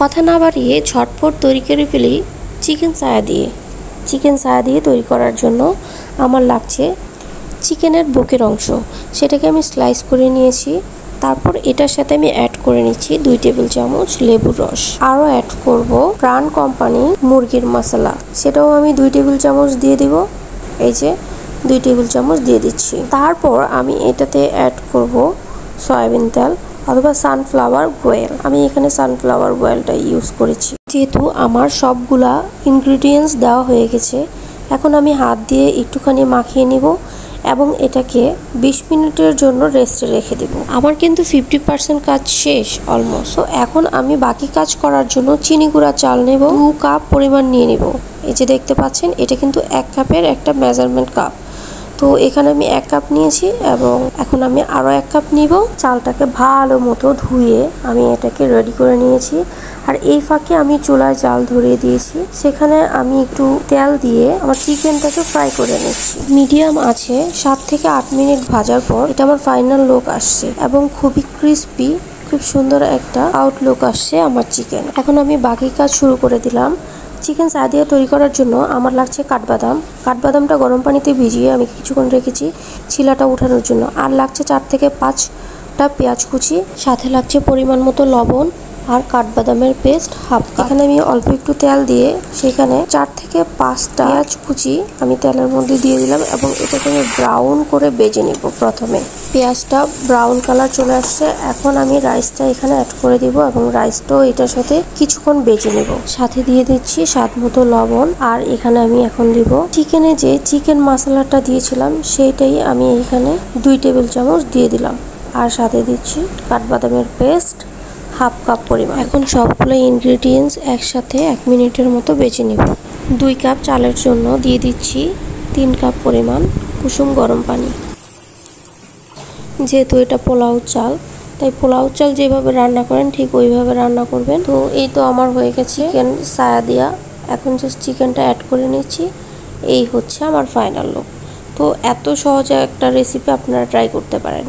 কথা না বাড়িয়ে ঝটপট তৈরি করে ফেলি চিকেন সায়া দিয়ে। চিকেন সায়া দিয়ে তৈরি করার জন্য আমার লাগছে চিকেনের বুকের অংশ, সেটাকে আমি স্লাইস করে নিয়েছি। তারপর এটার সাথে আমি অ্যাড করে নিচ্ছি 2 টেবিল চামচ লেবুর রস। আরও অ্যাড করব প্রাণ কোম্পানি মুরগির মশলা, সেটাও আমি 2 টেবিল চামচ দিয়ে দিব। এই যে 2 টেবিল চামচ দিয়ে দিচ্ছি। তারপর আমি এটাতে অ্যাড করব সয়াবিন তেল অথবা সানফ্লাওয়ার অয়েল। আমি এখানে সানফ্লাওয়ার অয়েলটা ইউজ করেছি। যেহেতু আমার সবগুলা ইনগ্রিডিয়েন্টস দেওয়া হয়ে গেছে, এখন আমি হাত দিয়ে একটুখানি মাখিয়ে নিব এবং এটাকে 20 মিনিটের জন্য রেস্টে রেখে দেব। আমার কিন্তু 50% কাজ শেষ অলমোস্ট। তো এখন আমি বাকি কাজ করার জন্য চিনি গুঁড়া চাল নেব, 2 কাপ পরিমাণ নিয়ে নেব। এই যে দেখতে পাচ্ছেন, এটা কিন্তু 1 কাপের একটা মেজারমেন্ট কাপ। তো এখানে আমি 1 কাপ নিয়েছি এবং এখন আমি আরও 1 কাপ নিব। চালটাকে ভালো মতো ধুয়ে আমি এটাকে রেডি করে নিয়েছি। আর এই ফাঁকে আমি চুলায় জাল ধরিয়ে দিয়েছি, সেখানে আমি একটু তেল দিয়ে আমার চিকেনটাকে ফ্রাই করে নিচ্ছি। মিডিয়াম আছে 7 থেকে 8 মিনিট ভাজার পর এটা আমার ফাইনাল লুক আসছে এবং খুবই ক্রিস্পি, খুব সুন্দর একটা আউটলুক আসছে আমার চিকেন। এখন আমি বাকি কাজ শুরু করে দিলাম। চিকেন সায়া দিয়ে তৈরি করার জন্য আমার লাগছে কাঠবাদাম। কাঠবাদামটা গরম পানিতে ভিজিয়ে আমি কিছুক্ষণ রেখেছি ছিলাটা উঠানোর জন্য। আর লাগছে 4 থেকে 5টা পেঁয়াজ কুচি, সাথে লাগছে পরিমাণ মতো লবণ আর কাঠবাদামের পেস্ট হাফ কাপ। এখানে আমি অল্প একটু তেল দিয়ে সেখানে 4 থেকে 5টা পেঁয়াজ কুচি আমি তেলের মধ্যে দিয়ে দিলাম এবং এটাকে আমি ব্রাউন করে ভেজে নিব। প্রথমে পেঁয়াজটা ব্রাউন কালার চলে আসছে, এখন আমি রাইসটা এখানে অ্যাড করে দিব এবং রাইসটাও এটার সাথে কিছুক্ষণ ভেজে নেব। সাথে দিয়ে দিচ্ছি স্বাদ মতো লবণ। আর এখানে আমি এখন দিব চিকেনে যে চিকেন মশলাটা দিয়েছিলাম, সেইটাই আমি এখানে 2 টেবিল চামচ দিয়ে দিলাম। আর সাথে দিচ্ছি কাঠবাদামের পেস্ট হাফ কাপ পরিমাণ। এখন সবগুলো ইনগ্রিডিয়েন্টস একসাথে 1 মিনিটের মতো বেজে নেব। 2 কাপ চালের জন্য দিয়ে দিচ্ছি 3 কাপ পরিমাণ কুসুম গরম পানি। যেহেতু এটা পোলাও চাল, তাই পোলাও চাল যেভাবে রান্না করেন ঠিক ওইভাবে রান্না করবেন। তো এই তো আমার হয়ে গেছে চিকেন সায়া দিয়া। এখন জাস্ট চিকেনটা অ্যাড করে নিচ্ছি। এই হচ্ছে আমার ফাইনাল লুক। তো এত সহজে একটা রেসিপি আপনারা ট্রাই করতে পারেন।